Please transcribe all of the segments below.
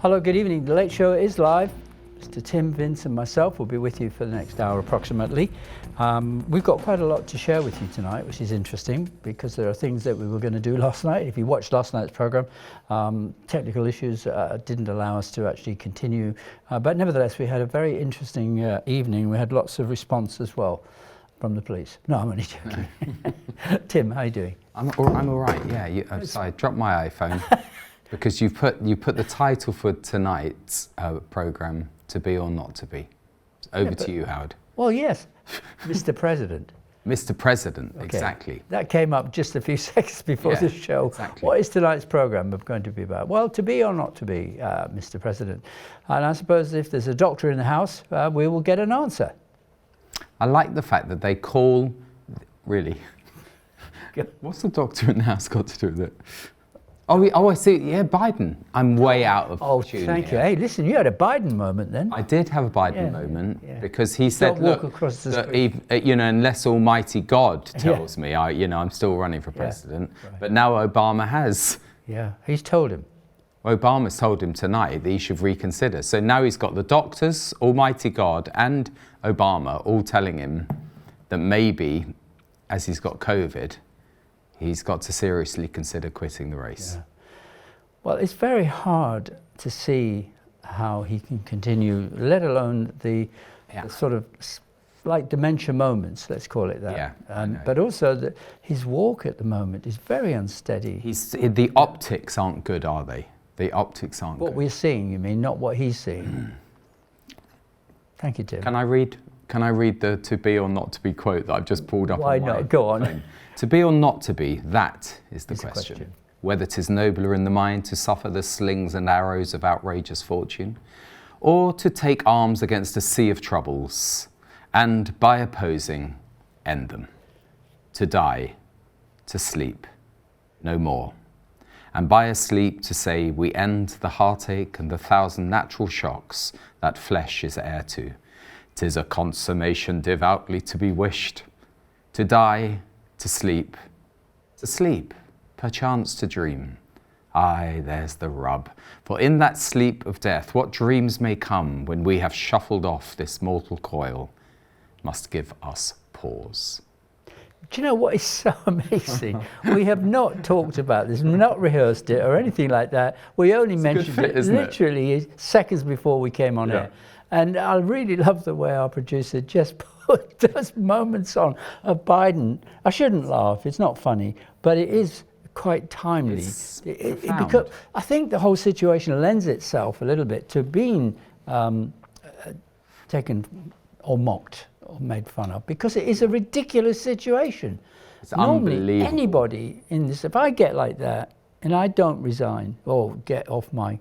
Hello, good evening. The Late Show is live. Mr. Tim Vince and myself will be with you for the next hour approximately. We've got quite a lot to share with you tonight, which is interesting because there are things that we were going to do last night. If you watched last night's program, technical issues didn't allow us to actually continue. But nevertheless, we had a very interesting evening. We had lots of response as well from the police. No, I'm only joking. Tim, how are you doing? I'm all right, yeah. Sorry, I dropped my iPhone because you put the title for tonight's programme, To Be or Not to Be. Over to you, Howard. Well, yes, Mr. President. Mr. President, Okay. Exactly. That came up just a few seconds before the show. Exactly. What is tonight's programme going to be about? Well, to be or not to be, Mr. President. And I suppose if there's a doctor in the house, we will get an answer. I like the fact that they call, really, what's the doctor in the house got to do with it? Oh, I see, yeah, Biden. I'm way out of tune thank here. you. Hey, listen, you had a Biden moment then. I did have a Biden moment because he said, Don't walk look, across the that unless Almighty God tells me, I'm still running for president. right. But now Obama has. Yeah, he's told him. Obama's told him tonight that he should reconsider. So now he's got the doctors, Almighty God, and Obama all telling him that maybe, as he's got COVID, he's got to seriously consider quitting the race. Yeah. Well, it's very hard to see how he can continue, let alone the sort of like dementia moments, let's call it that. Yeah, but also his walk at the moment is very unsteady. The optics aren't good, are they? The optics aren't What good. we're seeing, you mean, not what he's seeing. Thank you, Tim. Can I read the to be or not to be quote that I've just pulled up? Why on my not? Go on. phone? To be or not to be, that is the question. Whether 'tis nobler in the mind to suffer the slings and arrows of outrageous fortune, or to take arms against a sea of troubles, and by opposing, end them. To die, to sleep, no more. And by a sleep to say we end the heartache and the thousand natural shocks that flesh is heir to. 'Tis a consummation devoutly to be wished. To die, to sleep, perchance to dream. Aye, there's the rub. For in that sleep of death, what dreams may come when we have shuffled off this mortal coil, must give us pause. Do you know what is so amazing? We have not talked about this, not rehearsed it or anything like that. We only mentioned it literally seconds before we came on air. And I really love the way our producer just put those moments on of Biden. I shouldn't laugh, it's not funny, but it is quite timely. Because I think the whole situation lends itself a little bit to being taken or mocked or made fun of, because it is a ridiculous situation. It's Normally, unbelievable. anybody in this, if I get like that and I don't resign or get off my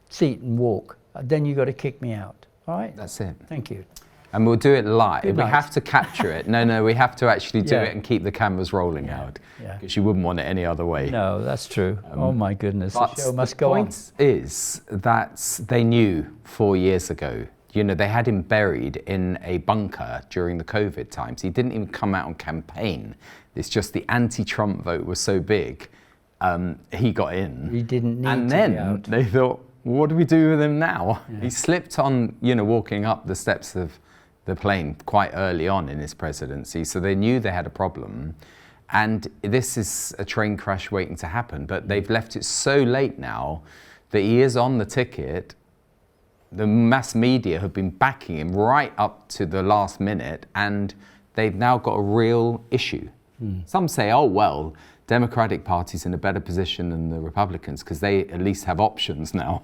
seat and walk, then you got to kick me out. All right? That's it. Thank you. And we'll do it live. Good We night. have to capture it. No, we have to actually do it and keep the cameras rolling out. Because you wouldn't want it any other way. No, that's true. Oh my goodness, the show must go on. The point is that they knew 4 years ago, they had him buried in a bunker during the COVID times. He didn't even come out on campaign. It's just the anti-Trump vote was so big, he got in. He didn't need to and be then out. they thought, what do we do with him now? Yeah. He slipped on, walking up the steps of the plane quite early on in his presidency, so they knew they had a problem. And this is a train crash waiting to happen, but they've left it so late now that he is on the ticket. The mass media have been backing him right up to the last minute, and they've now got a real issue. Some say, oh, well, Democratic Party's in a better position than the Republicans because they at least have options now.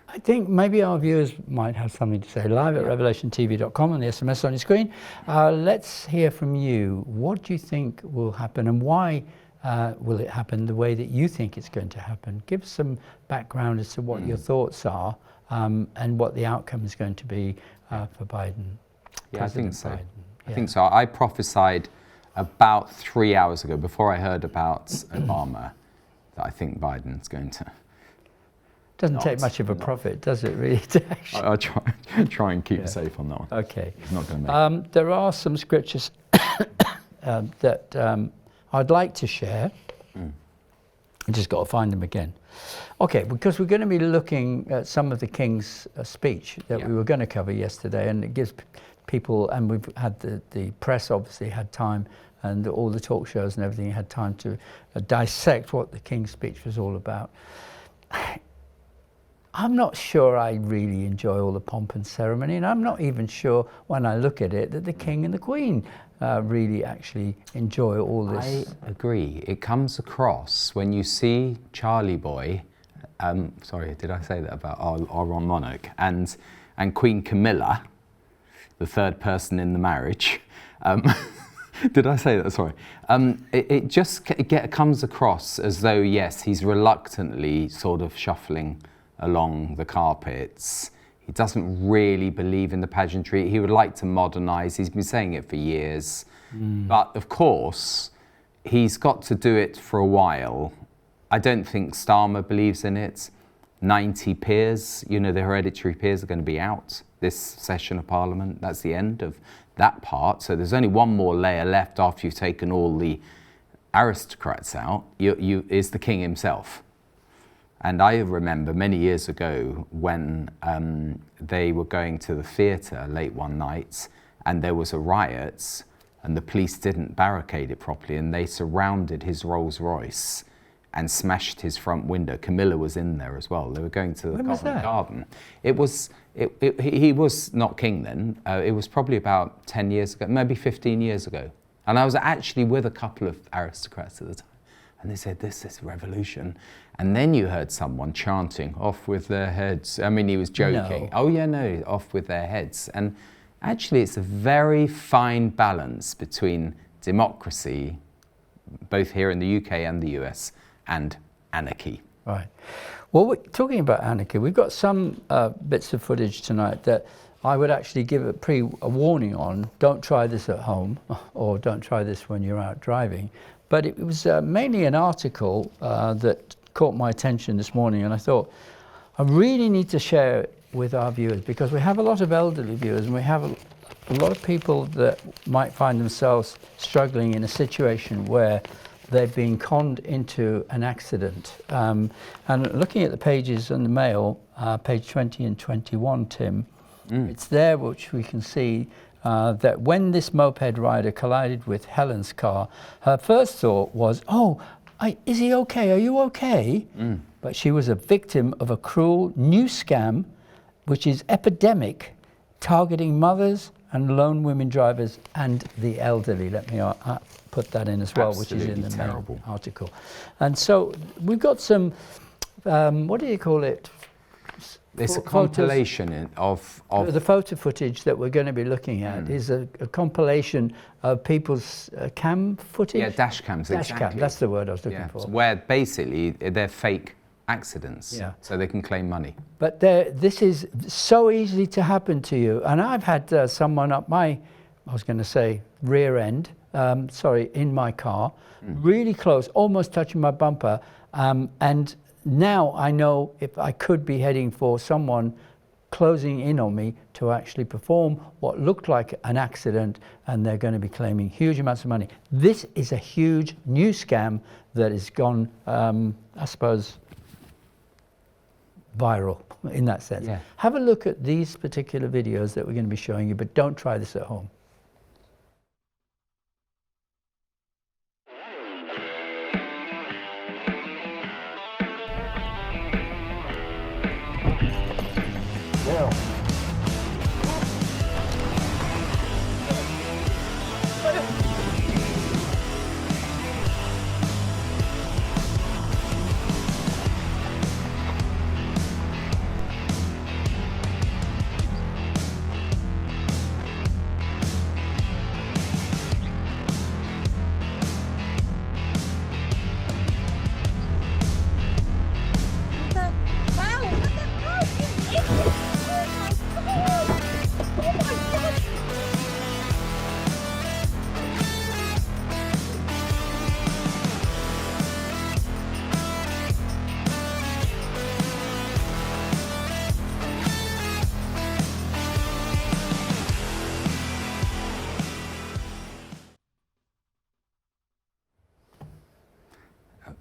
I think maybe our viewers might have something to say. Live at revelationtv.com and the SMS on your screen. Let's hear from you. What do you think will happen, and why will it happen the way that you think it's going to happen? Give us some background as to what your thoughts are and what the outcome is going to be for Biden. Yeah, I think so. Biden. I think so. I prophesied about 3 hours ago, before I heard about Obama, that I think Biden's going to. Doesn't take much of a prophet, does it, really? To actually... I'll try and keep safe on that one. Okay. He's not going to make it. There are some scriptures that I'd like to share. We just got to find them again. Okay, because we're going to be looking at some of the King's speech that we were going to cover yesterday, and it gives people, and we've had the press obviously had time, and all the talk shows and everything had time to dissect what the King's speech was all about. I'm not sure I really enjoy all the pomp and ceremony, and I'm not even sure when I look at it that the King and the Queen really actually enjoy all this. I agree. It comes across when you see Charlie Boy, sorry, did I say that about our monarch, and Queen Camilla, the third person in the marriage. Did I say that? Sorry. It comes across as though, yes, he's reluctantly sort of shuffling along the carpets. He doesn't really believe in the pageantry. He would like to modernise. He's been saying it for years. But of course, he's got to do it for a while. I don't think Starmer believes in it. 90 peers, you know, the hereditary peers are going to be out this session of Parliament. That's the end of that part. So there's only one more layer left after you've taken all the aristocrats out, is the King himself. And I remember many years ago when they were going to the theatre late one night and there was a riot and the police didn't barricade it properly and they surrounded his Rolls Royce and smashed his front window. Camilla was in there as well. They were going to the Covent Garden. He was not king then. It was probably about 10 years ago, maybe 15 years ago. And I was actually with a couple of aristocrats at the time. And they said, this is revolution. And then you heard someone chanting, off with their heads. I mean, he was joking. No. Oh, yeah, no, off with their heads. And actually, it's a very fine balance between democracy, both here in the UK and the US, and anarchy. Right. Well, we're talking about anarchy. We've got some bits of footage tonight that I would actually give a warning on. Don't try this at home, or don't try this when you're out driving. But it was mainly an article that caught my attention this morning, and I thought, I really need to share it with our viewers, because we have a lot of elderly viewers, and we have a lot of people that might find themselves struggling in a situation where they've been conned into an accident. And looking at the pages in the Mail, page 20 and 21, Tim, it's there which we can see that when this moped rider collided with Helen's car, her first thought was, is he okay? Are you okay? But she was a victim of a cruel new scam, which is epidemic, targeting mothers and lone women drivers and the elderly. Let me put that in as well, Absolutely which is in the terrible article. And so we've got some, what do you call it? It's a compilation of the photo footage that we're going to be looking at is a compilation of people's cam footage. Yeah, dash cams. Dash exactly. cam. That's the word I was looking for. Where basically they're fake accidents, so they can claim money. But this is so easy to happen to you. And I've had someone up my, I was going to say rear end, in my car, really close, almost touching my bumper, and now I know if I could be heading for someone closing in on me to actually perform what looked like an accident, and they're going to be claiming huge amounts of money. This is a huge new scam that has gone, I suppose, viral in that sense. Yeah. Have a look at these particular videos that we're going to be showing you, but don't try this at home.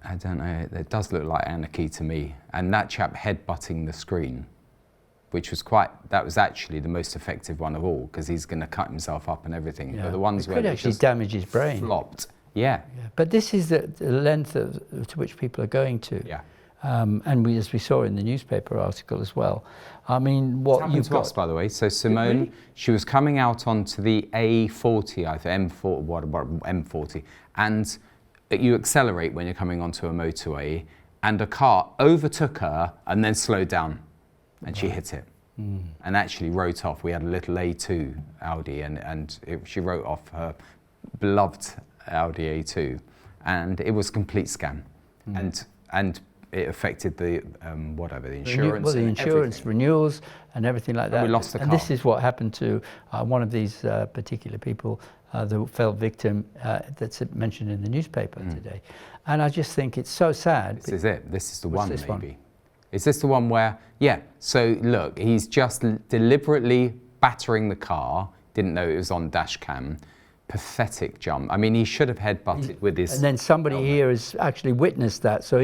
I don't know, it does look like anarchy to me. And that chap headbutting the screen, which was that was actually the most effective one of all, because he's going to cut himself up and everything. Yeah. But the ones it where could actually damage his brain. Flopped. Yeah. But this is the length to which people are going to. Yeah. And as we saw in the newspaper article as well. I mean, what happened to us, by the way? So Simone, really? She was coming out onto the A40, I think, M40, and you accelerate when you're coming onto a motorway, and a car overtook her and then slowed down, and she hit it. And actually wrote off. We had a little A2 Audi, and she wrote off her beloved Audi A2, and it was a complete scam. And it affected the the insurance. The insurance renewals and everything like that. And we lost the car. And this is what happened to one of these particular people, the fell victim that's mentioned in the newspaper today. And I just think it's so sad. This is it. This is the one, maybe. One? Is this the one where, so look, he's just deliberately battering the car, didn't know it was on dash cam. Pathetic jump. I mean, he should have headbutted with his... And then somebody here has actually witnessed that. So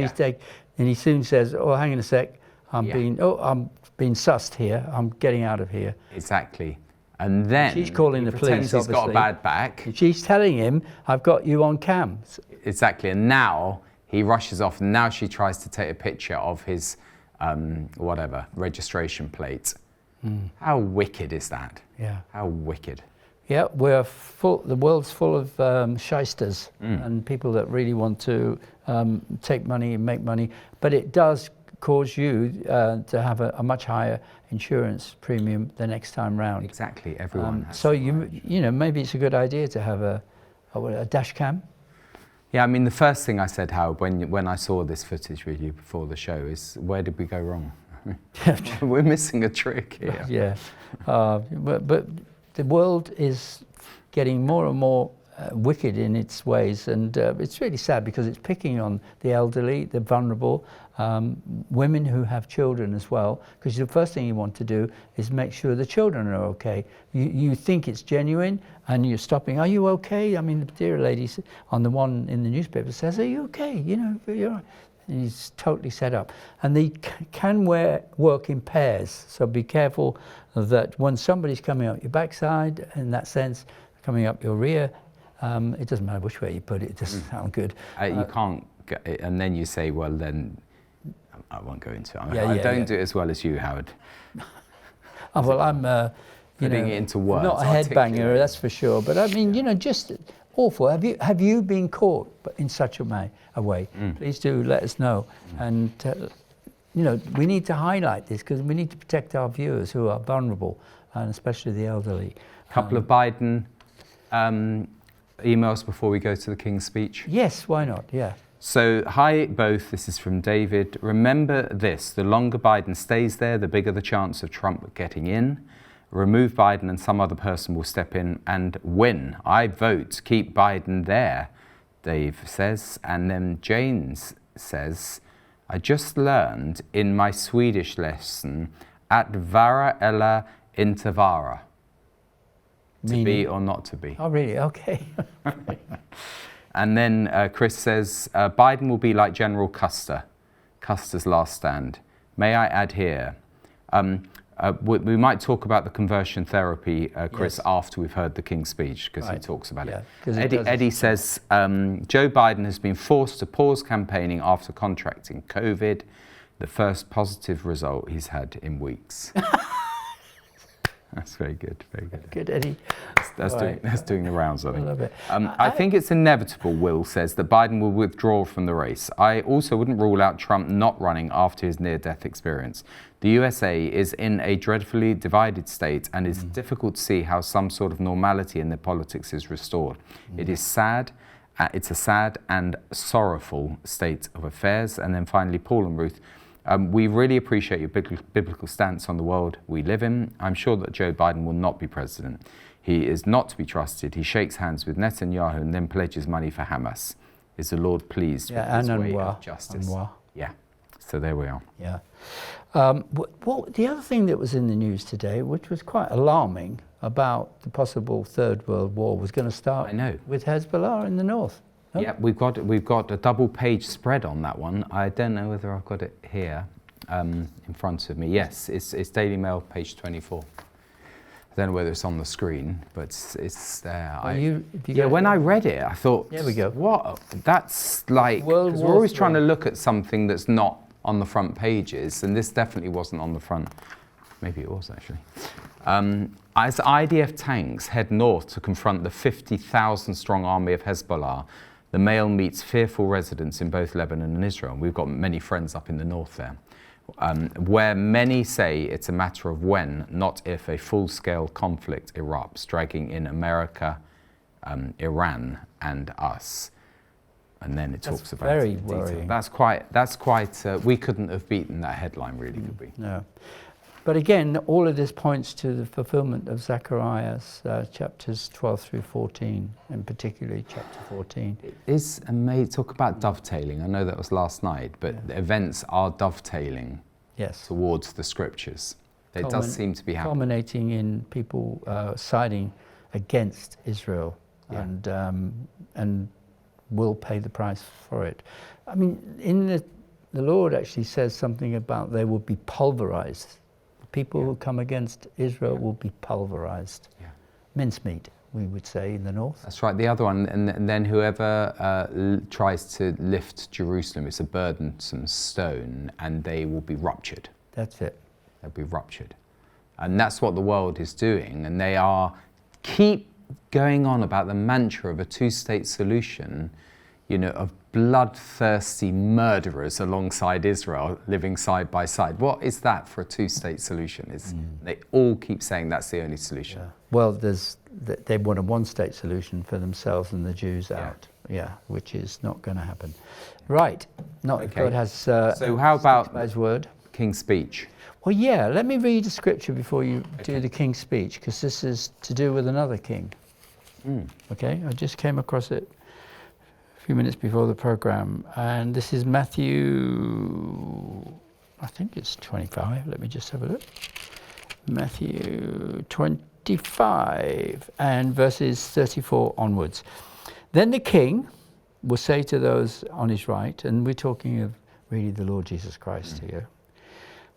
and he soon says, oh, hang on a sec, I'm being sussed here, I'm getting out of here. Exactly. And then she's calling the police, he's got a bad back. And she's telling him, I've got you on cam. Exactly. And now he rushes off, and now she tries to take a picture of his, registration plate. How wicked is that? Yeah. How wicked. Yeah, the world's full of shysters and people that really want to take money and make money, but it does cause you to have a much higher insurance premium the next time round. Exactly, everyone has so maybe it's a good idea to have a dash cam. Yeah, I mean, the first thing I said, Howard, when I saw this footage with you before the show is, where did we go wrong? We're missing a trick here. Yeah, but the world is getting more and more wicked in its ways, and it's really sad because it's picking on the elderly, the vulnerable, women who have children as well, because the first thing you want to do is make sure the children are okay. You think it's genuine and you're stopping, are you okay? I mean, the dear lady on the one in the newspaper says, are you okay? You're right. And he's totally set up. And they can work in pairs, so be careful that when somebody's coming up your backside, in that sense, coming up your rear, it doesn't matter which way you put it, it doesn't sound good. You can't, and then you say, well, then I won't go into it. I don't do it as well as you, Howard. Well, I'm putting it into words. Not a headbanger, that's for sure. But I mean, just awful. Have you been caught in such a way? Please do let us know. And we need to highlight this because we need to protect our viewers who are vulnerable, and especially the elderly. A couple of Biden emails before we go to the King's speech. Yes, why not? Yeah. So, hi both, this is from David. Remember this, the longer Biden stays there, the bigger the chance of Trump getting in. Remove Biden and some other person will step in and win. I vote, keep Biden there, Dave says. And then James says, I just learned in my Swedish lesson, at vara eller inte vara. To be or not to be. Oh, really? Okay. And then Chris says, Biden will be like General Custer, Custer's last stand. May I add here, we might talk about the conversion therapy, Chris, after we've heard the King's speech, because he talks about it. Eddie says, Joe Biden has been forced to pause campaigning after contracting COVID, the first positive result he's had in weeks. That's very good, very good. Good, Eddie. That's doing the rounds, I think. I love it. I think it's inevitable, Will says, that Biden will withdraw from the race. I also wouldn't rule out Trump not running after his near-death experience. The USA is in a dreadfully divided state, and it's difficult to see how some sort of normality in their politics is restored. It is sad. It's a sad and sorrowful state of affairs. And then finally, Paul and Ruth, we really appreciate your biblical stance on the world we live in. I'm sure that Joe Biden will not be president. He is not to be trusted. He shakes hands with Netanyahu and then pledges money for Hamas. Is the Lord pleased with his way of justice? Yeah, so there we are. Yeah. The other thing that was in the news today, which was quite alarming, about the possible Third World War, was going to start with Hezbollah in the north. Oh. Yeah, we've got a double page spread on that one. I don't know whether I've got it here in front of me. Yes, it's Daily Mail, page 24. I don't know whether it's on the screen, but it's there. When I read it, I thought, there we go. What? That's like, because we're always trying to look at something that's not on the front pages, and this definitely wasn't on the front. Maybe it was, actually. As IDF tanks head north to confront the 50,000 strong army of Hezbollah, the Mail meets fearful residents in both Lebanon and Israel. We've got many friends up in the north there, where many say it's a matter of when, not if, a full-scale conflict erupts, dragging in America, Iran, and us. And then it talks about very it in detail. worrying. That's quite. We couldn't have beaten that headline, really, could we? No. But again, all of this points to the fulfillment of Zechariah's chapters 12 through 14, and particularly chapter 14. It is amazing. Talk about dovetailing. I know that was last night, but the events are dovetailing towards the scriptures. It does seem to be happening. Culminating in people siding against Israel and will pay the price for it. I mean, in the Lord actually says something about they will be pulverized. People who come against Israel will be pulverized. Yeah. Mincemeat, we would say in the north. That's right. The other one, and then whoever tries to lift Jerusalem, it's a burdensome stone, and they will be ruptured. That's it. They'll be ruptured. And that's what the world is doing. And they keep going on about the mantra of a two-state solution, of bloodthirsty murderers alongside Israel living side by side. What is that for a two-state solution? They all keep saying that's the only solution. Yeah. Well, they want a one-state solution for themselves and the Jews out. Yeah, which is not going to happen. Right. God has. So how about His word? King's speech? Well, yeah. Let me read a scripture before you do the King's speech, because this is to do with another king. Okay. I just came across it a few minutes before the program, and this is Matthew, I think it's 25. Let me just have a look. Matthew 25 and verses 34 onwards. Then the king will say to those on his right, and we're talking of really the Lord Jesus Christ here,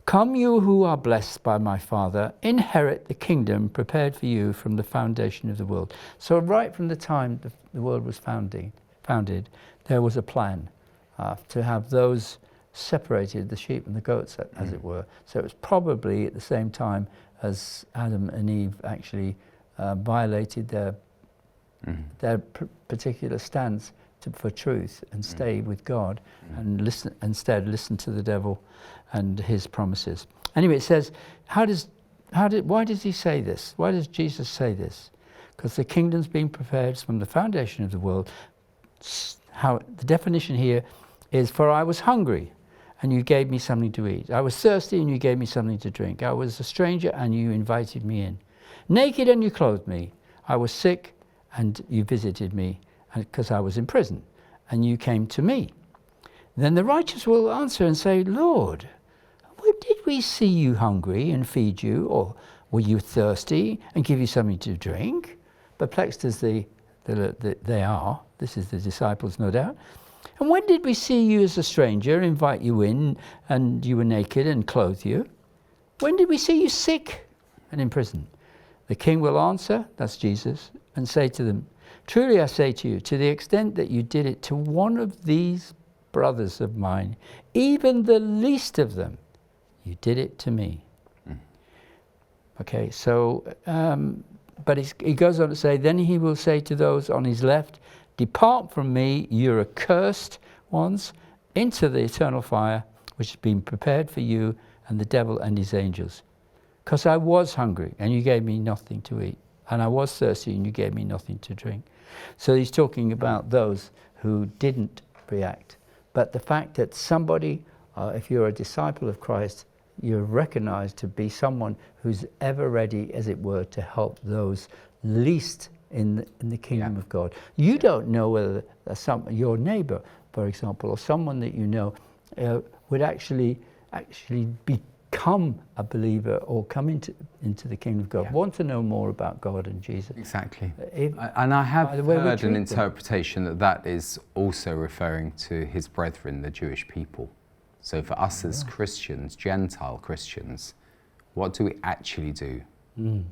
"Come, you who are blessed by my Father, inherit the kingdom prepared for you from the foundation of the world." So right from the time the world was founded, there was a plan to have those separated, the sheep and the goats, as it were. So it was probably at the same time as Adam and Eve actually violated their particular stance for truth and stay with God and instead listen to the devil and his promises. Anyway, it says, why does he say this? Why does Jesus say this? Because the kingdom's been prepared from the foundation of the world. How the definition here is, for I was hungry and you gave me something to eat. I was thirsty and you gave me something to drink. I was a stranger and you invited me in. Naked and you clothed me. I was sick and you visited me, because I was in prison and you came to me. Then the righteous will answer and say, "Lord, when did we see you hungry and feed you, or were you thirsty and give you something to drink?" Perplexed as they are, this is the disciples, no doubt. "And when did we see you as a stranger, invite you in, and you were naked and clothe you? When did we see you sick and in prison?" The king will answer, that's Jesus, and say to them, "Truly I say to you, to the extent that you did it to one of these brothers of mine, even the least of them, you did it to me." Okay, so, but he goes on to say, "Then he will say to those on his left, 'Depart from me, you're accursed ones, into the eternal fire, which has been prepared for you and the devil and his angels. Because I was hungry, and you gave me nothing to eat. And I was thirsty, and you gave me nothing to drink.'" So he's talking about those who didn't react. But the fact that somebody, if you're a disciple of Christ, you're recognized to be someone who's ever ready, as it were, to help those least in the kingdom of God. You don't know whether your neighbor, for example, or someone that you know would actually be become a believer or come into the kingdom of God, want to know more about God and Jesus. Exactly. And I have heard an interpretation that is also referring to his brethren, the Jewish people. So for us as Christians, Gentile Christians, what do we actually do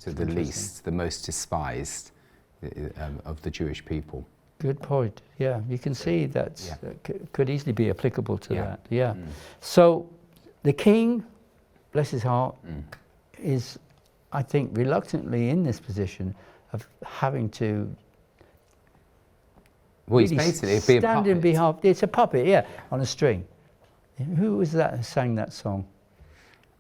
to the least, the most despised of the Jewish people? Good point. Yeah, you can see that could easily be applicable to that. Yeah. So the king, bless his heart, is, I think, reluctantly in this position of having to. Well, he's basically stand in behalf. It's a puppet, on a string. Who was that who sang that song?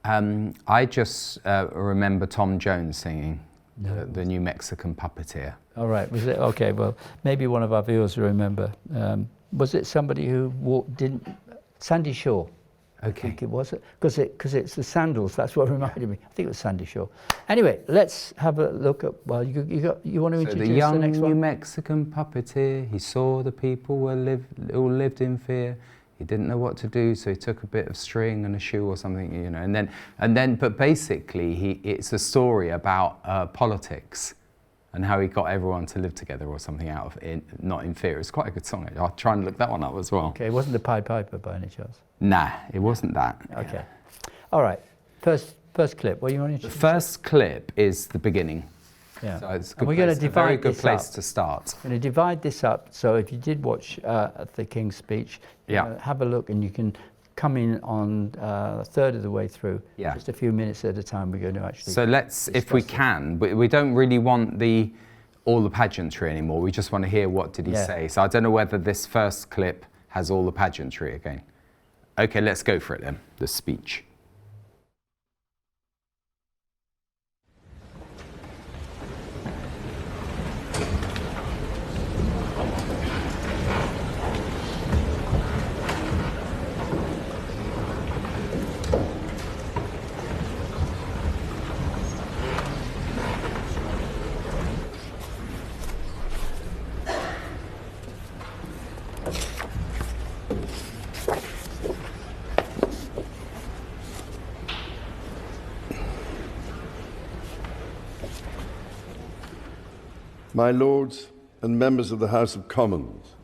I just remember Tom Jones singing, the New Mexican Puppeteer. All right, was it? Okay, well, maybe one of our viewers will remember. Was it somebody who Sandy Shaw? Okay. I think it was, because it's the sandals. That's what reminded me. I think it was Sandy Shaw. Anyway, let's have a look at. Well, you want to introduce the young next one? New Mexican puppeteer. He saw the people all lived in fear. He didn't know what to do, so he took a bit of string and a shoe or something, and then. But basically, it's a story about politics and how he got everyone to live together or something not in fear. It's quite a good song. I'll try and look that one up as well. Okay, it wasn't the Pied Piper by any chance? Nah, it wasn't that. Okay. All right. First clip. What do you want to introduce? The first clip is the beginning. Yeah. So it's we're going to divide a very good place to start. We're going to divide this up. So if you did watch the King's speech, have a look, and you can come in on a third of the way through. Yeah. Just a few minutes at a time. We're going to actually. So let's, if we can, we don't really want all the pageantry anymore. We just want to hear what did he say. So I don't know whether this first clip has all the pageantry again. Okay, let's go for it then. The speech. My Lords and members of the House of Commons,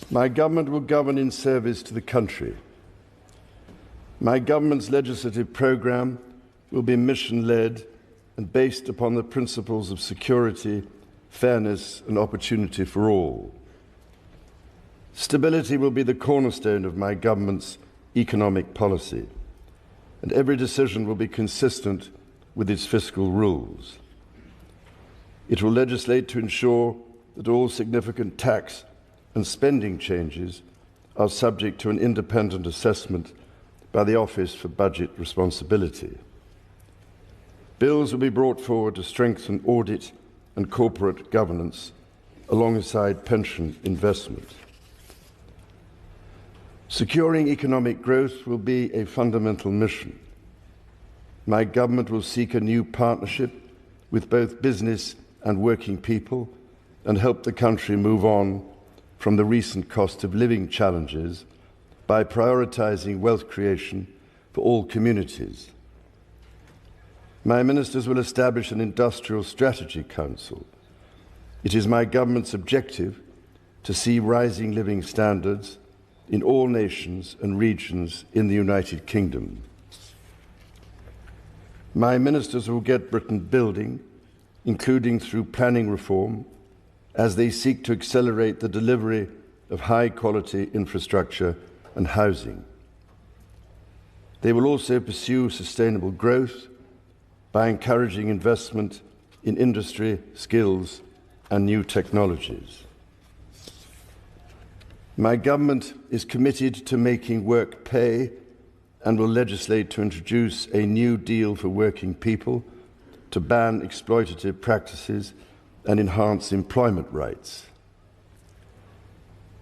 my government will govern in service to the country. My government's legislative programme will be mission-led and based upon the principles of security, fairness and opportunity for all. Stability will be the cornerstone of my government's economic policy, and every decision will be consistent with its fiscal rules. It will legislate to ensure that all significant tax and spending changes are subject to an independent assessment by the Office for Budget Responsibility. Bills will be brought forward to strengthen audit and corporate governance alongside pension investment. Securing economic growth will be a fundamental mission. My government will seek a new partnership with both business and working people and help the country move on from the recent cost of living challenges by prioritising wealth creation for all communities. My ministers will establish an Industrial Strategy Council. It is my government's objective to see rising living standards in all nations and regions in the United Kingdom. My ministers will get Britain building, including through planning reform, as they seek to accelerate the delivery of high-quality infrastructure and housing. They will also pursue sustainable growth by encouraging investment in industry, skills, and new technologies. My government is committed to making work pay and will legislate to introduce a new deal for working people, to ban exploitative practices and enhance employment rights.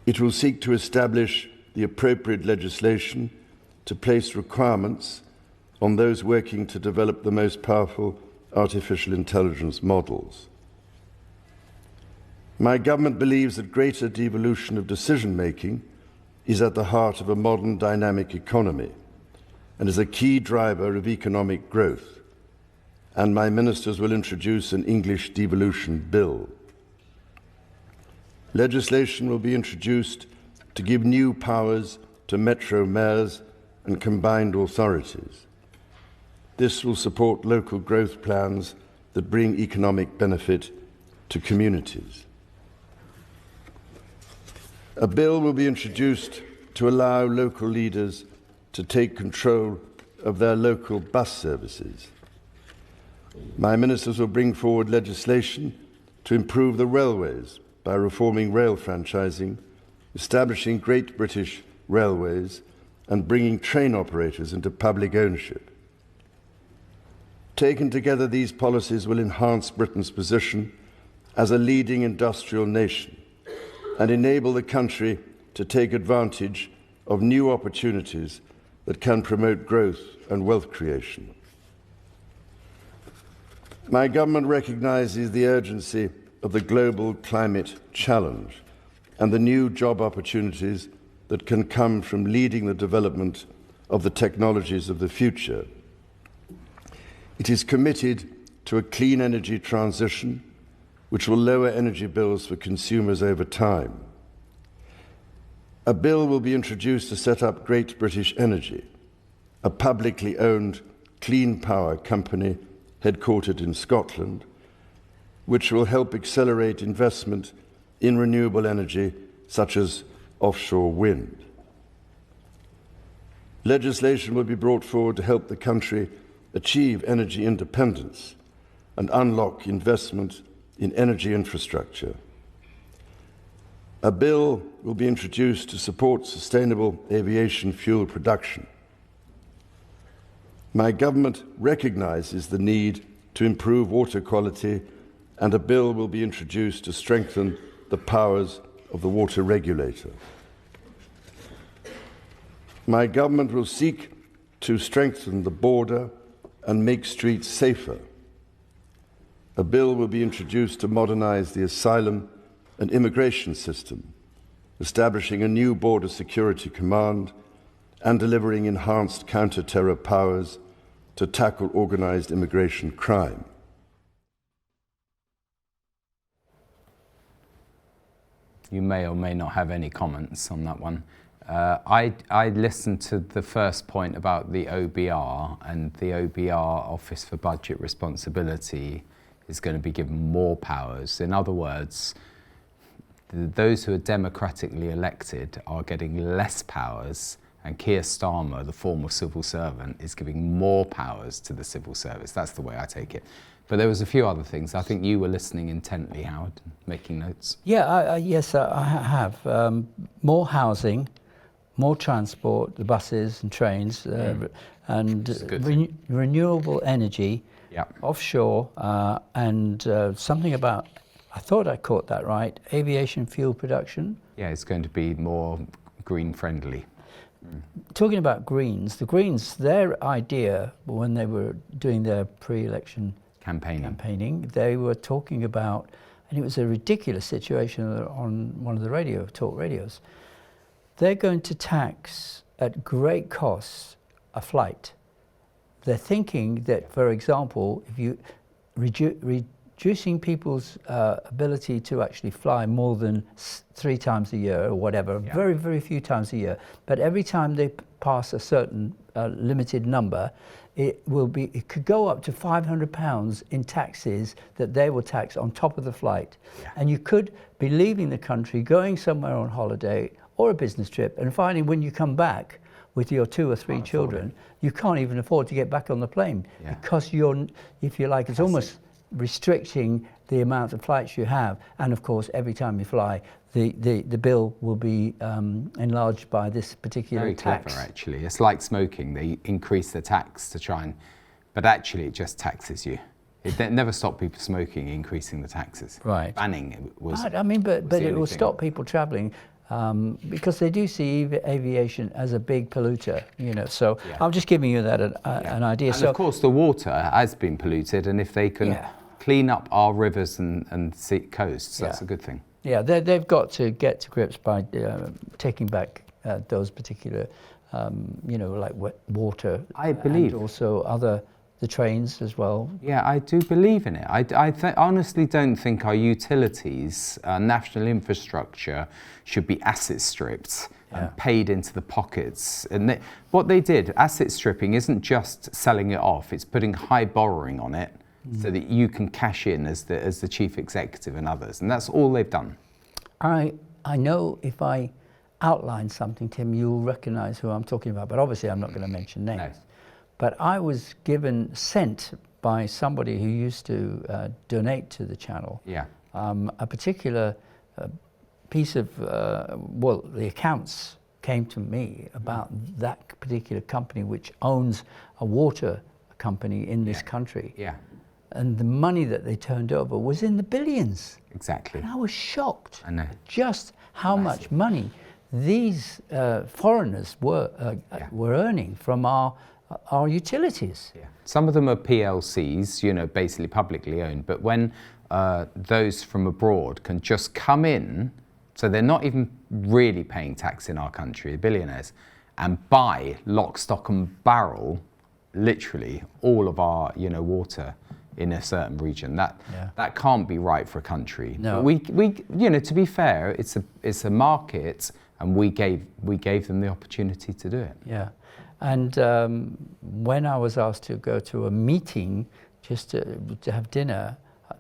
It will seek to establish the appropriate legislation to place requirements on those working to develop the most powerful artificial intelligence models. My government believes that greater devolution of decision-making is at the heart of a modern dynamic economy, and is a key driver of economic growth. And my ministers will introduce an English devolution bill. Legislation will be introduced to give new powers to metro mayors and combined authorities. This will support local growth plans that bring economic benefit to communities. A bill will be introduced to allow local leaders to take control of their local bus services. My ministers will bring forward legislation to improve the railways by reforming rail franchising, establishing Great British Railways, and bringing train operators into public ownership. Taken together, these policies will enhance Britain's position as a leading industrial nation and enable the country to take advantage of new opportunities that can promote growth and wealth creation. My government recognises the urgency of the global climate challenge and the new job opportunities that can come from leading the development of the technologies of the future. It is committed to a clean energy transition which will lower energy bills for consumers over time. A bill will be introduced to set up Great British Energy, a publicly owned clean power company headquartered in Scotland, which will help accelerate investment in renewable energy such as offshore wind. Legislation will be brought forward to help the country achieve energy independence and unlock investment in energy infrastructure. A bill will be introduced to support sustainable aviation fuel production. My government recognises the need to improve water quality, and a bill will be introduced to strengthen the powers of the water regulator. My government will seek to strengthen the border and make streets safer. A bill will be introduced to modernise the asylum and immigration system, establishing a new border security command and delivering enhanced counter-terror powers to tackle organised immigration crime. You may or may not have any comments on that one. I listened to the first point about the OBR, and the OBR, Office for Budget Responsibility, is going to be given more powers. In other words, those who are democratically elected are getting less powers, and Keir Starmer, the former civil servant, is giving more powers to the civil service. That's the way I take it. But there was a few other things. I think you were listening intently, Howard, making notes. Yeah, yes, I have. More housing, more transport, the buses and trains, and renewable energy, offshore, and something about, I thought I caught that right, aviation fuel production. Yeah, it's going to be more green friendly. Talking about Greens, the Greens, their idea when they were doing their pre-election campaigning, they were talking about, and it was a ridiculous situation on one of the talk radios, they're going to tax at great cost a flight. They're thinking that, for example, if you reducing people's ability to actually fly more than 3 times a year or whatever, very, very few times a year, but every time they pass a certain limited number, it could go up to £500 in taxes that they will tax on top of the flight. And you could be leaving the country, going somewhere on holiday or a business trip, and finding when you come back with your 2 or 3 children, you can't even afford to get back on the plane because you're, if you like, it's almost restricting the amount of flights you have. And of course, every time you fly, the bill will be enlarged by this particular tax. Very clever, actually. It's like smoking. They increase the tax to try and, but actually it just taxes you. It never stopped people smoking, increasing the taxes. Right. Banning it was. But it will stop people travelling. Because they do see aviation as a big polluter, you know. So I'm just giving you that an idea. And of course, the water has been polluted, and if they can clean up our rivers and sea coasts, that's a good thing. Yeah, they've got to get to grips by taking back those particular, like water. I believe. And also the trains as well. Yeah, I do believe in it. I honestly don't think our utilities, national infrastructure, should be asset stripped and paid into the pockets. And what they did, asset stripping, isn't just selling it off, it's putting high borrowing on it so that you can cash in as the chief executive and others. And that's all they've done. I know if I outline something, Tim, you'll recognise who I'm talking about, but obviously I'm not going to mention names. No. But I was sent by somebody who used to donate to the channel a particular piece of, the accounts came to me about that particular company which owns a water company in this country. Yeah. And the money that they turned over was in the billions. Exactly. And I was shocked. I know. Just how much money these foreigners were earning from our utilities. Yeah. Some of them are PLCs, basically publicly owned, but when those from abroad can just come in, so they're not even really paying tax in our country, billionaires, and buy lock, stock and barrel, literally all of our, water in a certain region. That can't be right for a country. No. But we to be fair, it's a market, and we gave them the opportunity to do it. Yeah. And when I was asked to go to a meeting just to have dinner,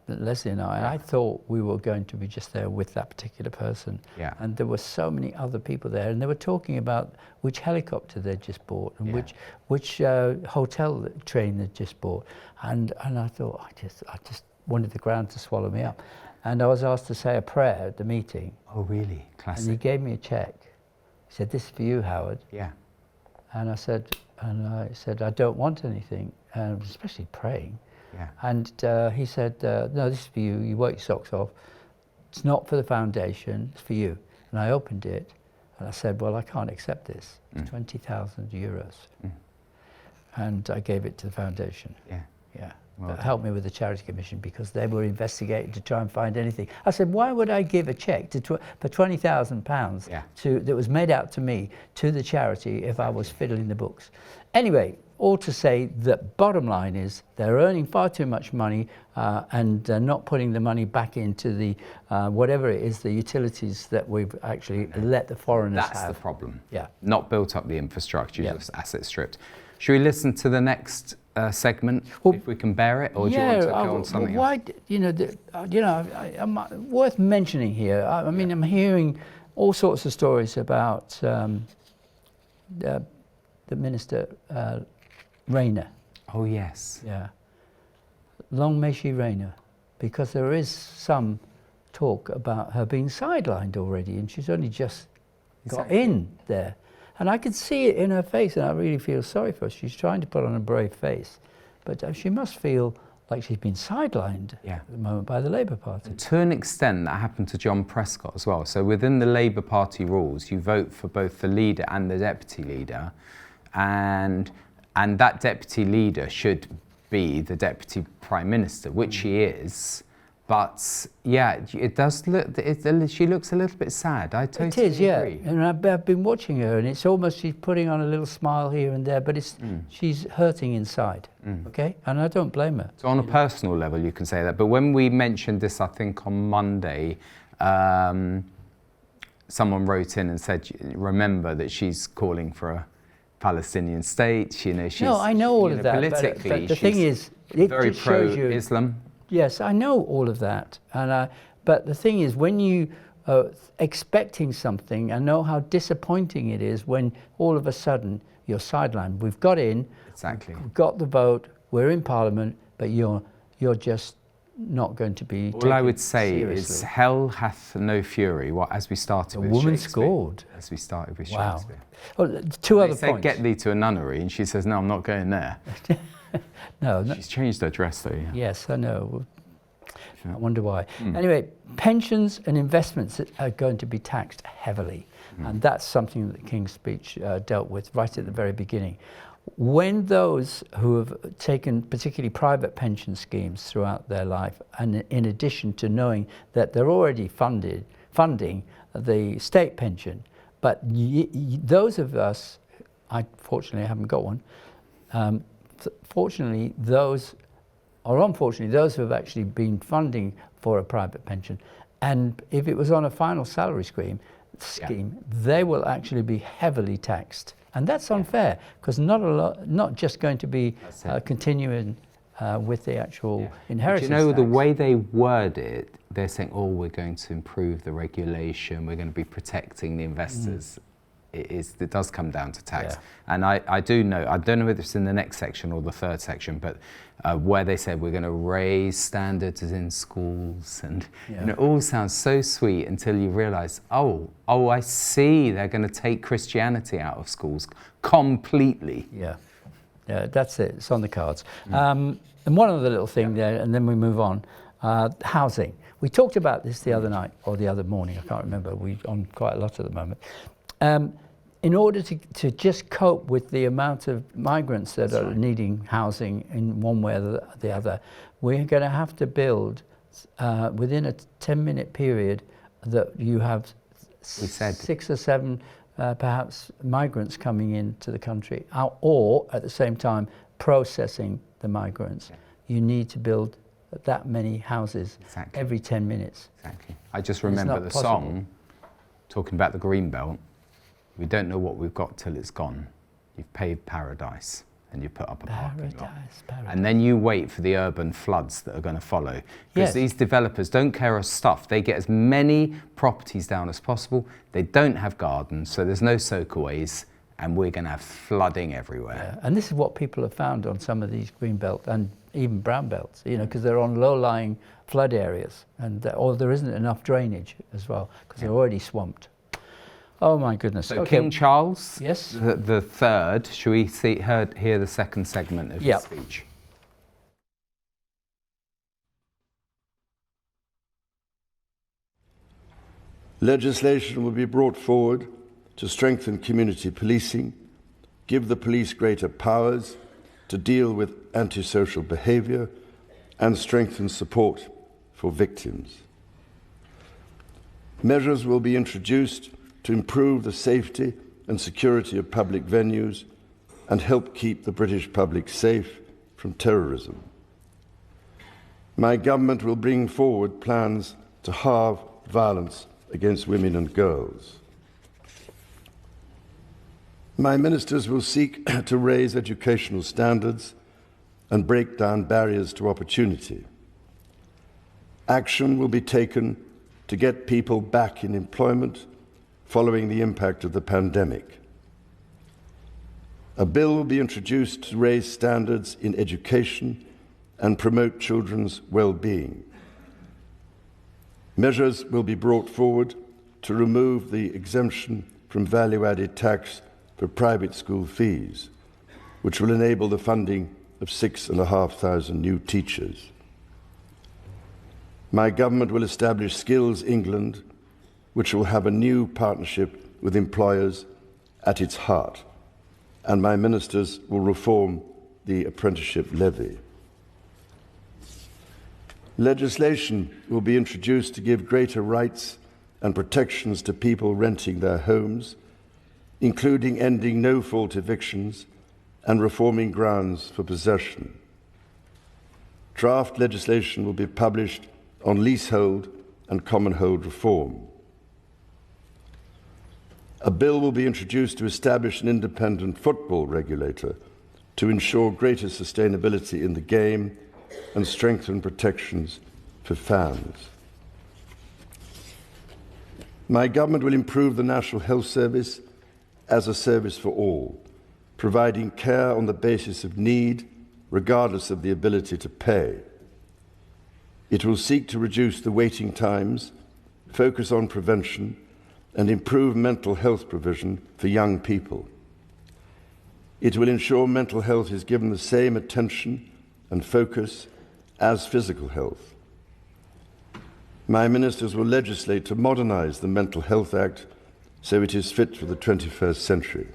Leslie and I thought we were going to be just there with that particular person. Yeah. And there were so many other people there, and they were talking about which helicopter they'd just bought and which hotel train they'd just bought. And I thought, I just wanted the ground to swallow me up. And I was asked to say a prayer at the meeting. Oh, really? Classic. And he gave me a check. He said, "This is for you, Howard." Yeah. And I said, I don't want anything, and especially praying. Yeah. And he said, "No, this is for you. You work your socks off. It's not for the foundation. It's for you." And I opened it, and I said, "Well, I can't accept this. It's 20,000 euros." And I gave it to the foundation. Yeah. Yeah. Well That helped me with the charity commission because they were investigating to try and find anything. I said, why would I give a cheque for £20,000 that was made out to me to the charity if I was fiddling the books? Anyway, all to say that bottom line is they're earning far too much money and not putting the money back into the whatever it is, the utilities that we've actually let the foreigners have. That's the problem. Yeah. Not built up the infrastructure, just asset stripped. Should we listen to the next segment, if we can bear it, or do you want to go on something else? I'm worth mentioning here. I mean, I'm hearing all sorts of stories about the Minister Rayner. Oh yes. Yeah. Long may she reign, because there is some talk about her being sidelined already, and she's only just got in there. And I could see it in her face, and I really feel sorry for her. She's trying to put on a brave face, but she must feel like she's been sidelined at the moment by the Labour Party. To an extent, that happened to John Prescott as well. So within the Labour Party rules, you vote for both the leader and the deputy leader, and that deputy leader should be the deputy prime minister, which she is. But yeah, it does look. She looks a little bit sad. I totally agree. And I've been watching her, and it's almost she's putting on a little smile here and there, but she's hurting inside. Okay, and I don't blame her. So on a personal level, you can say that. But when we mentioned this, I think on Monday, someone wrote in and said, "Remember that she's calling for a Palestinian state." She's no, I know all of that. Politically, but the thing is, it very just shows you pro-Islam. Yes, I know all of that, but the thing is, when you are expecting something, I know how disappointing it is when all of a sudden you're sidelined. We've got in, we've got the vote, we're in Parliament, but you're just not going to be All I would say seriously. is hell hath no fury. As we started with woman Shakespeare. scored. As we started with Wow. Shakespeare. Well, two other They points. say, "Get thee to a nunnery," and she says, "No, I'm not going there." No. She's changed her dress though. Yeah. Yes, I know. I wonder why. Anyway, pensions and investments are going to be taxed heavily. And that's something that the King's speech dealt with right at the very beginning. When those who have taken particularly private pension schemes throughout their life, and in addition to knowing that they're already funding the state pension, But those of us, fortunately I haven't got one, fortunately those, or unfortunately those who have actually been funding for a private pension, and if it was on a final salary scheme, they will actually be heavily taxed. And that's unfair, because not just going to be continuing with the actual inheritance tax. The tax. way they word it, they're saying, oh, we're going to improve the regulation, we're going to be protecting the investors. It does come down to tax. And I do know, I don't know whether it's in the next section or the third section, but where they said we're going to raise standards in schools, and it all sounds so sweet until you realise, oh, I see, they're going to take Christianity out of schools completely. Yeah, that's it. It's on the cards. And one other little thing there, and then we move on. Housing. We talked about this the other night or the other morning. I can't remember. We're on quite a lot at the moment. In order to just cope with the amount of migrants that are needing housing in one way or the other, we're going to have to build within a 10-minute period that you have 6 or 7 perhaps migrants coming into the country, or at the same time processing the migrants. You need to build that many houses every 10 minutes. Exactly. I just remember the song talking about the green belt. We don't know what we've got till it's gone. You've paved paradise and you put up a parking lot. And then you wait for the urban floods that are going to follow. Because these developers don't care a stuff. They get as many properties down as possible. They don't have gardens, so there's no soakaways, and we're going to have flooding everywhere. And this is what people have found on some of these green belt and even brown belts, because they're on low-lying flood areas, and or there isn't enough drainage as well, because they're already swamped. Oh my goodness. So King Charles, yes, the third, shall we hear the second segment of his speech? Legislation will be brought forward to strengthen community policing, give the police greater powers to deal with antisocial behaviour, and strengthen support for victims. Measures will be introduced to improve the safety and security of public venues and help keep the British public safe from terrorism. My government will bring forward plans to halve violence against women and girls. My ministers will seek to raise educational standards and break down barriers to opportunity. Action will be taken to get people back in employment following the impact of the pandemic. A bill will be introduced to raise standards in education and promote children's well-being. Measures will be brought forward to remove the exemption from value-added tax for private school fees, which will enable the funding of 6,500 new teachers. My government will establish Skills England, which will have a new partnership with employers at its heart, and my ministers will reform the apprenticeship levy. Legislation will be introduced to give greater rights and protections to people renting their homes, including ending no-fault evictions and reforming grounds for possession. Draft legislation will be published on leasehold and commonhold reform. A bill will be introduced to establish an independent football regulator to ensure greater sustainability in the game and strengthen protections for fans. My government will improve the National Health Service as a service for all, providing care on the basis of need, regardless of the ability to pay. It will seek to reduce the waiting times, focus on prevention, and improve mental health provision for young people. It will ensure mental health is given the same attention and focus as physical health. My ministers will legislate to modernise the Mental Health Act so it is fit for the 21st century.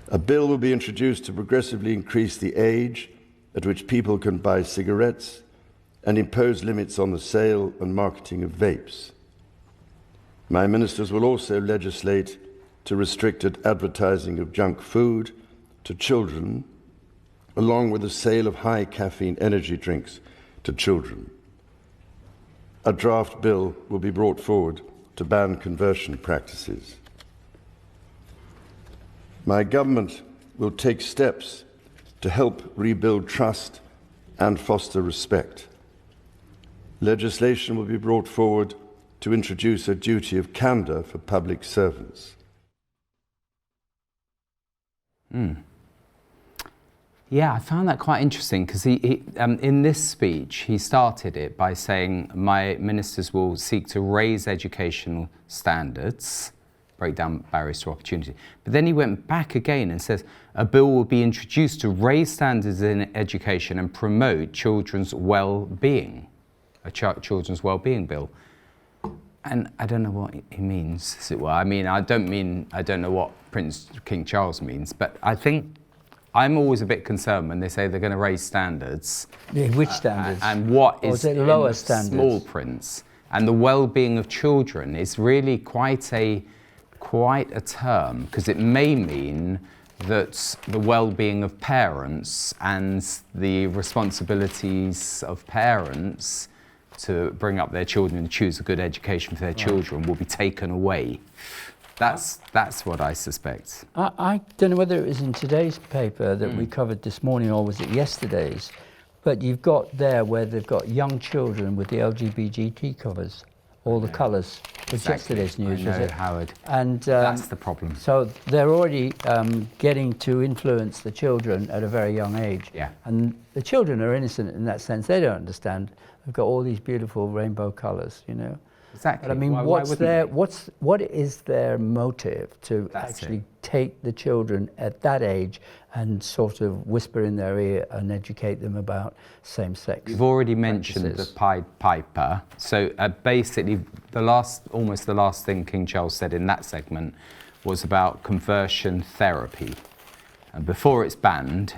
A bill will be introduced to progressively increase the age at which people can buy cigarettes and impose limits on the sale and marketing of vapes. My ministers will also legislate to restricted advertising of junk food to children, along with the sale of high caffeine energy drinks to children. A draft bill will be brought forward to ban conversion practices. My government will take steps to help rebuild trust and foster respect. Legislation will be brought forward to introduce a duty of candour for public servants. Yeah, I found that quite interesting because in this speech, he started it by saying, my ministers will seek to raise educational standards, break down barriers to opportunity. But then he went back again and says, a bill will be introduced to raise standards in education and promote children's well-being, a children's well-being bill. And I don't know what he means, as it were. I mean, I don't know what King Charles means, but I think I'm always a bit concerned when they say they're going to raise standards. Yeah, which standards? And what is it in lower the standards? Small prints. And the well-being of children is really quite a term, because it may mean that the well-being of parents and the responsibilities of parents to bring up their children and choose a good education for their children will be taken away. That's what I suspect. I don't know whether it was in today's paper that we covered this morning or was it yesterday's, but you've got there where they've got young children with the LGBT covers, all the colours. It's yesterday's news, I know, was it? Howard. And that's the problem. So they're already getting to influence the children at a very young age. Yeah. And the children are innocent in that sense. They don't understand. They've got all these beautiful rainbow colours, you know. Exactly. But I mean, what is their motive to actually take the children at that age and sort of whisper in their ear and educate them about same-sex? You've already mentioned the Pied Piper. So basically, almost the last thing King Charles said in that segment was about conversion therapy. And before it's banned,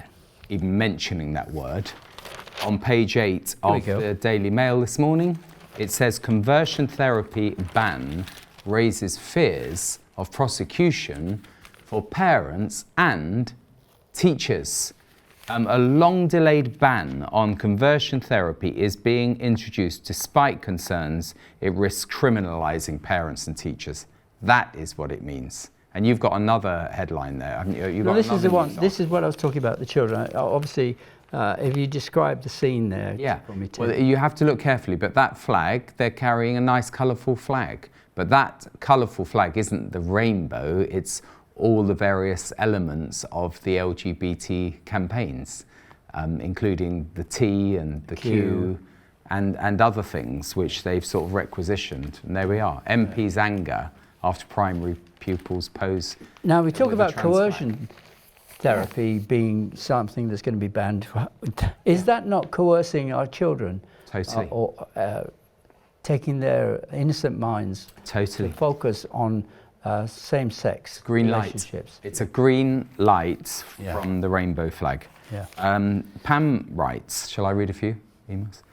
even mentioning that word, on page 8 of the Daily Mail this morning, it says conversion therapy ban raises fears of prosecution for parents and teachers. A long-delayed ban on conversion therapy is being introduced despite concerns it risks criminalising parents and teachers. That is what it means. And you've got another headline there, haven't you? This is the one. This is what I was talking about, the children. Obviously, if you describe the scene there for me too. Well, you have to look carefully, but that flag, they're carrying a nice colourful flag. But that colourful flag isn't the rainbow, it's all the various elements of the LGBT campaigns, including the T and the Q and other things which they've sort of requisitioned. And there we are, MP's anger after primary pupils pose. Now we talk about coercion therapy being something that's going to be banned. Is that not coercing our children? Totally. Or taking their innocent minds to focus on same-sex relationships? It's a green light from the rainbow flag. Pam writes, shall I read a few emails?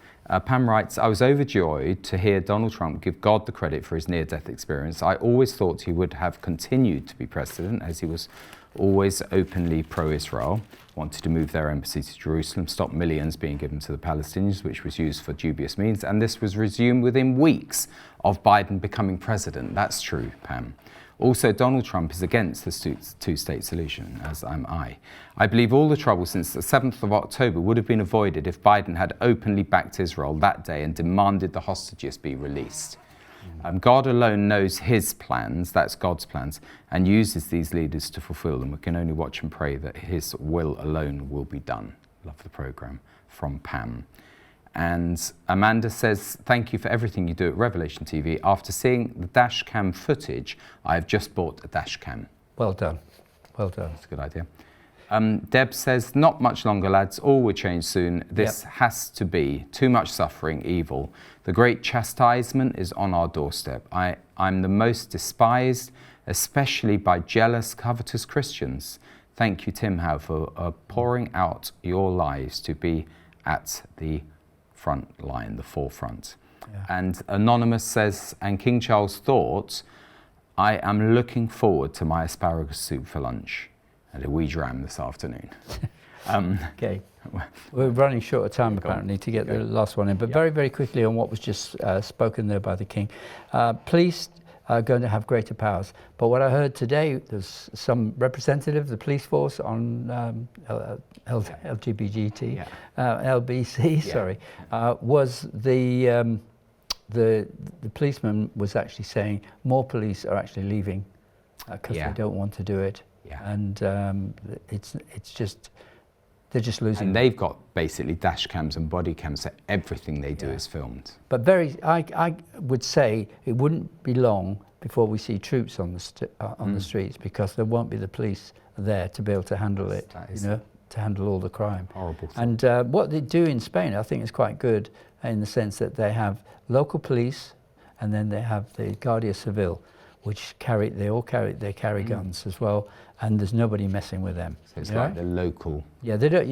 Pam writes, I was overjoyed to hear Donald Trump give God the credit for his near-death experience. I always thought he would have continued to be president, as he was always openly pro-Israel, wanted to move their embassy to Jerusalem, stop millions being given to the Palestinians, which was used for dubious means, and this was resumed within weeks of Biden becoming president. That's true, Pam. Also, Donald Trump is against the two-state solution, as am I. I believe all the trouble since the 7th of October would have been avoided if Biden had openly backed Israel that day and demanded the hostages be released. God alone knows his plans, that's God's plans, and uses these leaders to fulfill them. We can only watch and pray that his will alone will be done. Love the programme. From Pam. And Amanda says, thank you for everything you do at Revelation TV. After seeing the dash cam footage, I have just bought a dash cam. Well done. Well done. That's a good idea. Deb says, not much longer, lads. All will change soon. This has to be. Too much suffering, evil. The great chastisement is on our doorstep. I'm the most despised, especially by jealous, covetous Christians. Thank you, Tim Howe, for pouring out your lives to be at the front line, the forefront. And Anonymous says, and King Charles thought, I am looking forward to my asparagus soup for lunch and a wee dram this afternoon. Okay. We're running short of time apparently to get the last one in, but very, very quickly on what was just spoken there by the King. Police are going to have greater powers, but what I heard today, there's some representative of the police force on LGBT, LBC, sorry, was the policeman was actually saying more police are actually leaving because they don't want to do it, and it's just. They're just losing. And they've got basically dash cams and body cams, so everything they do is filmed. But I would say it wouldn't be long before we see troops on the streets, because there won't be the police there to be able to handle it, to handle all the crime. Horrible. And what they do in Spain, I think, is quite good in the sense that they have local police, and then they have the Guardia Civil, which carry guns as well, and there's nobody messing with them. So it's like the local. Yeah, they don't.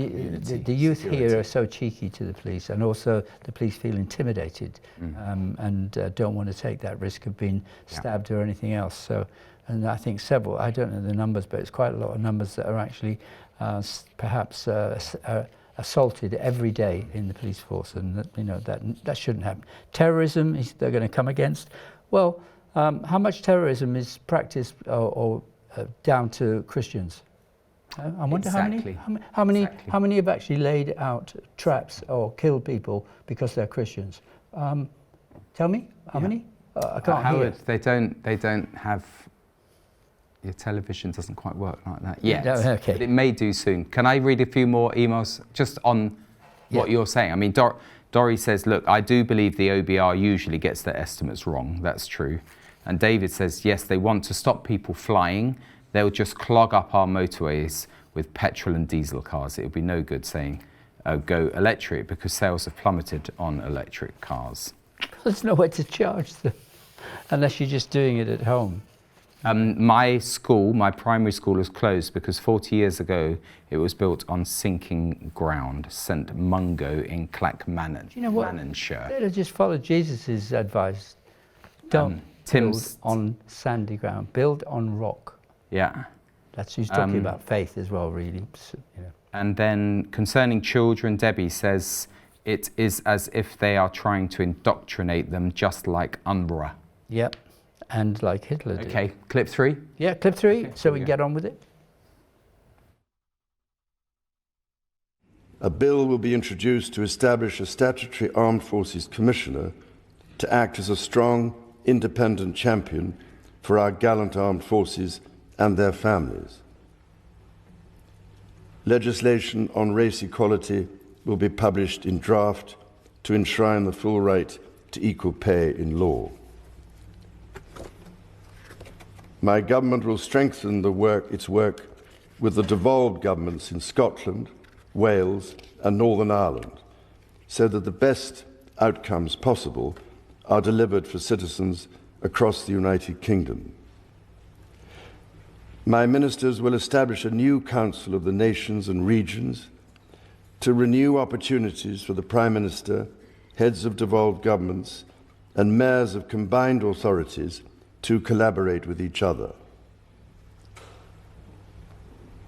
The youth here are so cheeky to the police, and also the police feel intimidated and don't want to take that risk of being stabbed or anything else. So, and I think several. I don't know the numbers, but it's quite a lot of numbers that are actually perhaps assaulted every day in the police force, and that shouldn't happen. Terrorism, they're going to come against. Well. How much terrorism is practiced or down to Christians? I wonder how many have actually laid out traps or killed people because they're Christians. Tell me, how many? I can't hear. They don't have. Your television doesn't quite work like that yet. No, okay. But it may do soon. Can I read a few more emails just on what you're saying? I mean, Dory says, look, I do believe the OBR usually gets their estimates wrong. That's true. And David says, yes, they want to stop people flying. They'll just clog up our motorways with petrol and diesel cars. It would be no good saying go electric, because sales have plummeted on electric cars. There's nowhere to charge them unless you're just doing it at home. My primary school is closed because 40 years ago it was built on sinking ground. St Mungo in Clackmannanshire. They'd have just followed Jesus' advice. Don't build on sandy ground. Build on rock. Yeah. That's he's talking about faith as well, really. And then concerning children, Debbie says it is as if they are trying to indoctrinate them, just like UNRWA. Yep. And like Hitler did. Okay, clip 3? Yeah, clip 3, so we can get on with it. A bill will be introduced to establish a statutory armed forces commissioner to act as a strong, independent champion for our gallant armed forces and their families. Legislation on race equality will be published in draft to enshrine the full right to equal pay in law. My government will strengthen its work with the devolved governments in Scotland, Wales and Northern Ireland, so that the best outcomes possible are delivered for citizens across the United Kingdom. My ministers will establish a new Council of the Nations and Regions to renew opportunities for the Prime Minister, heads of devolved governments and mayors of combined authorities to collaborate with each other.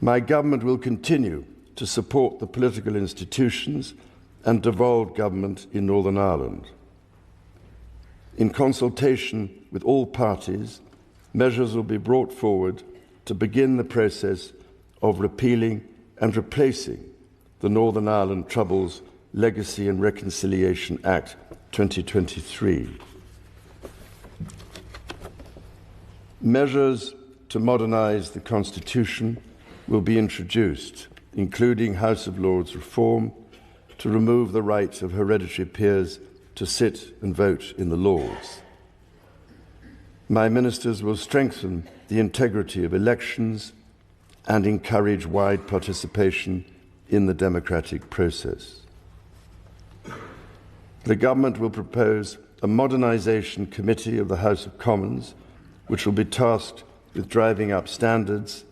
My government will continue to support the political institutions and devolved government in Northern Ireland. In consultation with all parties, measures will be brought forward to begin the process of repealing and replacing the Northern Ireland Troubles Legacy and Reconciliation Act 2023. Measures to modernise the Constitution will be introduced, including House of Lords reform, to remove the right of hereditary peers to sit and vote in the Lords. My ministers will strengthen the integrity of elections and encourage wide participation in the democratic process. The government will propose a modernisation committee of the House of Commons, which will be tasked with driving up standards,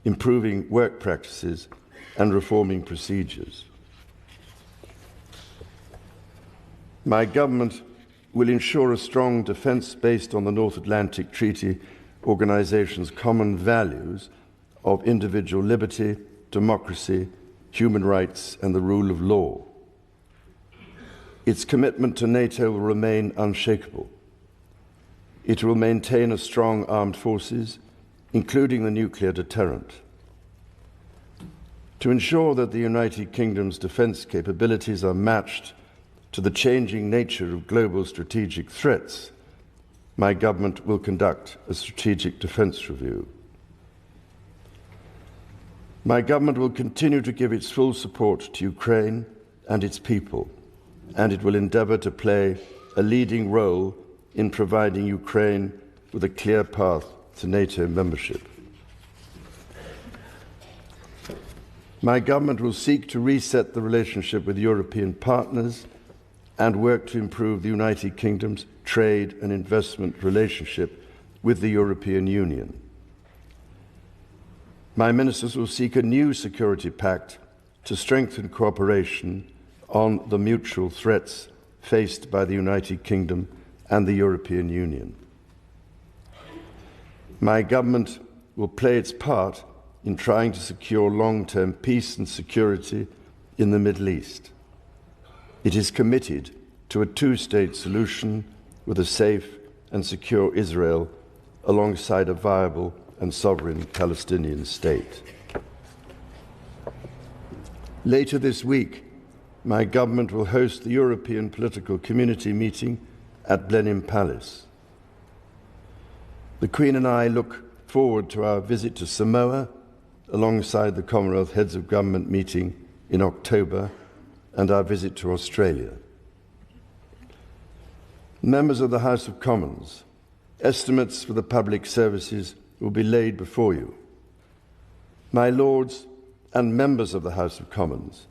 improving work practices and reforming procedures. My government will ensure a strong defence based on the North Atlantic Treaty Organization's common values of individual liberty, democracy, human rights and the rule of law. Its commitment to NATO will remain unshakable. It will maintain a strong armed forces, including the nuclear deterrent. To ensure that the United Kingdom's defence capabilities are matched to the changing nature of global strategic threats, my government will conduct a strategic defence review. My government will continue to give its full support to Ukraine and its people, and it will endeavour to play a leading role in providing Ukraine with a clear path to NATO membership. My government will seek to reset the relationship with European partners and work to improve the United Kingdom's trade and investment relationship with the European Union. My ministers will seek a new security pact to strengthen cooperation on the mutual threats faced by the United Kingdom and the European Union. My government will play its part in trying to secure long-term peace and security in the Middle East. It is committed to a two-state solution with a safe and secure Israel alongside a viable and sovereign Palestinian state. Later this week, my government will host the European Political Community meeting at Blenheim Palace. The Queen and I look forward to our visit to Samoa alongside the Commonwealth Heads of Government meeting in October and our visit to Australia. Members of the House of Commons, estimates for the public services will be laid before you. My Lords and members of the House of Commons,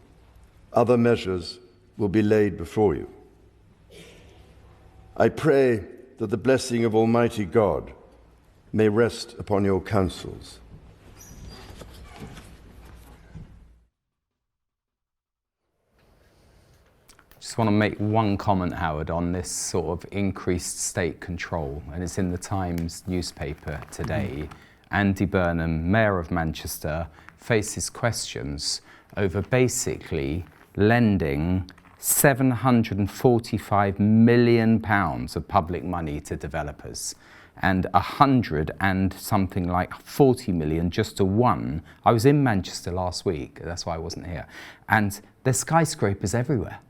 other measures will be laid before you. I pray that the blessing of Almighty God may rest upon your councils. Just want to make one comment, Howard, on this sort of increased state control, and it's in the Times newspaper today. Andy Burnham, Mayor of Manchester, faces questions over basically lending £745 million of public money to developers, and 100 and something like 40 million just to one. I was in Manchester last week, that's why I wasn't here, and there's skyscrapers everywhere.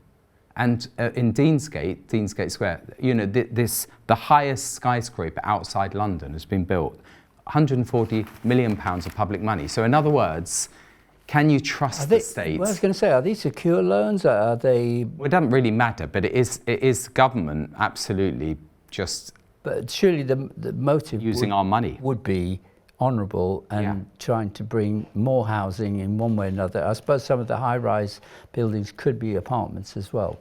And in Deansgate Square, you know, the highest skyscraper outside London has been built. £140 million of public money. So in other words, can you trust the state? Well, I was going to say, are these secure loans? Are they? Well, it doesn't really matter, but it is government absolutely just. But surely the motive using our money would be honourable and trying to bring more housing in one way or another. I suppose some of the high-rise buildings could be apartments as well.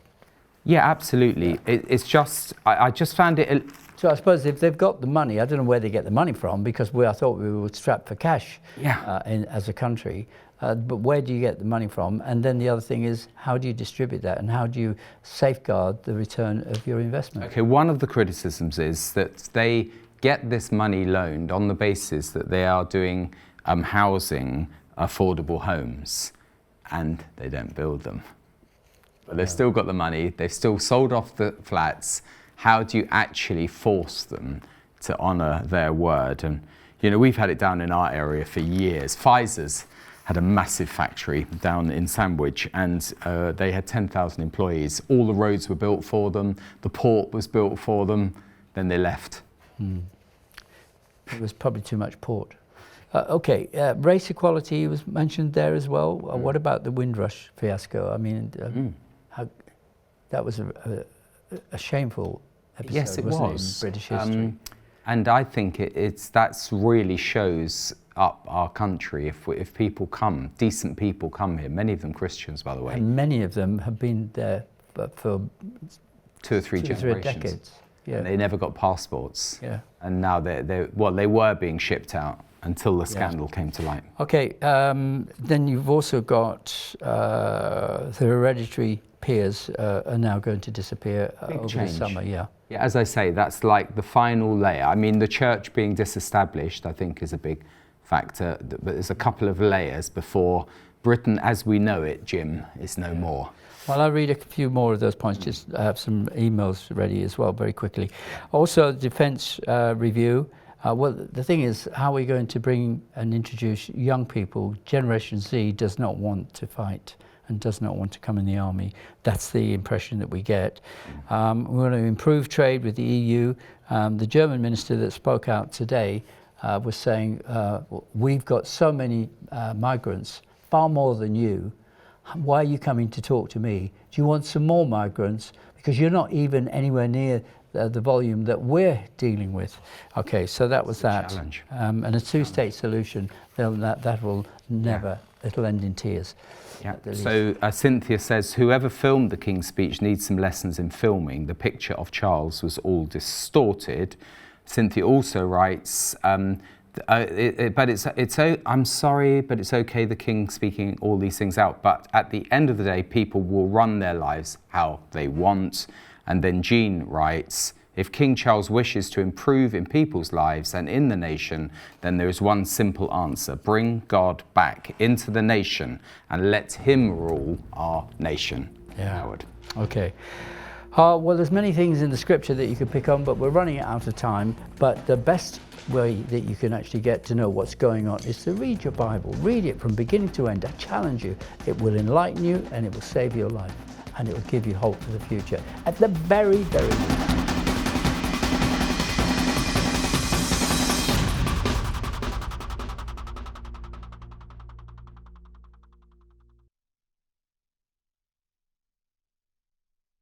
Yeah, absolutely. Yeah. It's just, I just found it. So I suppose if they've got the money, I don't know where they get the money from, because I thought we were strapped for cash as a country. But where do you get the money from? And then the other thing is, how do you distribute that, and how do you safeguard the return of your investment? Okay, one of the criticisms is that they get this money loaned on the basis that they are doing housing affordable homes, and they don't build them. But they've still got the money, they've still sold off the flats. How do you actually force them to honour their word? And, you know, we've had it down in our area for years. Pfizer's had a massive factory down in Sandwich, and they had 10,000 employees. All the roads were built for them, the port was built for them, then they left. It was probably too much port. Race equality was mentioned there as well. What about the Windrush fiasco? I mean, that was a shameful episode. Yes, it was. In British history. And I think that's really shows up our country if people come, decent people come here. Many of them Christians, by the way. And many of them have been there for 2 or 3 generations. Decades. Yeah. And they never got passports. Yeah. And now they were being shipped out, until the scandal came to light. Okay, then you've also got the hereditary peers are now going to disappear over the summer. Yeah, as I say, that's like the final layer. I mean, the church being disestablished, I think, is a big factor, but there's a couple of layers before Britain as we know it, Jim, is no more. Well, I'll read a few more of those points, just have some emails ready as well very quickly. Also, defence review. Well, the thing is, how are we going to bring and introduce young people? Generation Z does not want to fight and does not want to come in the army. That's the impression that we get. We want to improve trade with the EU. The German minister that spoke out today was saying, we've got so many migrants, far more than you. Why are you coming to talk to me? Do you want some more migrants? Because you're not even anywhere near the volume that we're dealing with. Okay, so that was that. Challenge. And a two-state solution, that will never, it'll end in tears. Yeah. So Cynthia says, whoever filmed the King's speech needs some lessons in filming. The picture of Charles was all distorted. Cynthia also writes, I'm sorry, but it's okay, the King speaking all these things out. But at the end of the day, people will run their lives how they want. And then Jean writes, if King Charles wishes to improve in people's lives and in the nation, then there is one simple answer. Bring God back into the nation and let him rule our nation. Yeah. Howard. Okay. Well, there's many things in the scripture that you could pick on, but we're running out of time. But the best way that you can actually get to know what's going on is to read your Bible. Read it from beginning to end. I challenge you. It will enlighten you and it will save your life. And it will give you hope for the future. At the very, very least.